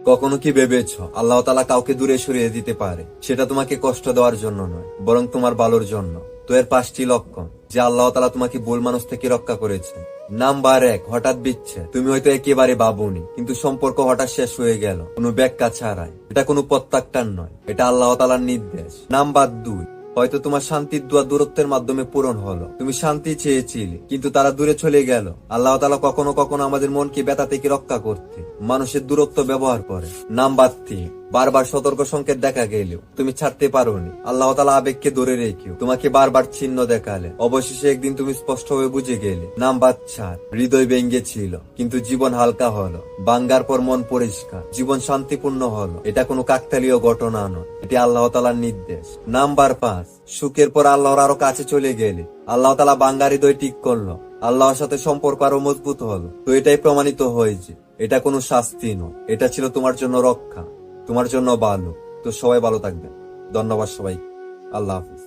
কখনো কি ভেবেছ আল্লাহ তাআলা কাউকে দূরে সরিয়ে দিতে পারে? সেটা তোমাকে কষ্ট দেওয়ার জন্য নয়, বরং তোমার ভালোর জন্য। তো এর 5টি লক্ষণ যে আল্লাহ তাআলা তোমাকে ভুল মানুষ থেকে রক্ষা করেছে। নাম্বার 1, হঠাৎ বিচ্ছেদ। তুমি হয়তো একেবারে ভাবুনি, কিন্তু সম্পর্ক হঠাৎ শেষ হয়ে গেল কোনো ব্যাখ্যা ছাড়াই। এটা কোনো প্রত্যাখ্যান নয়, এটা আল্লাহ তাআলার নির্দেশ। নাম্বার 2, হয়তো তোমার শান্তির দোয়া দূরত্বের মাধ্যমে পূরণ হলো। তুমি শান্তি চেয়েছিলে, কিন্তু তারা দূরে চলে গেল। আল্লাহ তাআলা কখনো কখনো আমাদের মনকে ব্যথা থেকে রক্ষা করতে মানুষের দূরত্ব ব্যবহার করে। নাম্বার 3, বারবার সতর্ক সংকেত দেখা গেলেও তুমি ছাড়তে পারোনি। আল্লাহ তাআলা আবেগকে ধরে রেখেও তোমাকে বারবার চিহ্ন দেখালে অবশেষে একদিন তুমি স্পষ্টভাবে বুঝে গেলে। নাম্বার 4, হৃদয় ভেঙেছিল কিন্তু জীবন হালকা হলো। ভাঙ্গার পর মন পরিষ্কার, জীবন শান্তিপূর্ণ হলো। এটা কোনো কাকতালীয় ঘটনা নয়, এটি আল্লাহ তাআলার নির্দেশ। নাম্বার 5, সুখের পর আল্লাহর আরো কাছে চলে গেলে আল্লাহ তাআলা ভাঙ্গা হৃদয় ঠিক করলো, আল্লাহর সাথে সম্পর্ক আরো মজবুত হলো। তো এটাই প্রমাণিত হয়েছে এটা কোনো শাস্তি নয়, এটা ছিল তোমার জন্য রক্ষা, তোমার জন্য ভালো। তো সবাই ভালো থাকবেন। ধন্যবাদ সবাই। আল্লাহ হাফিজ।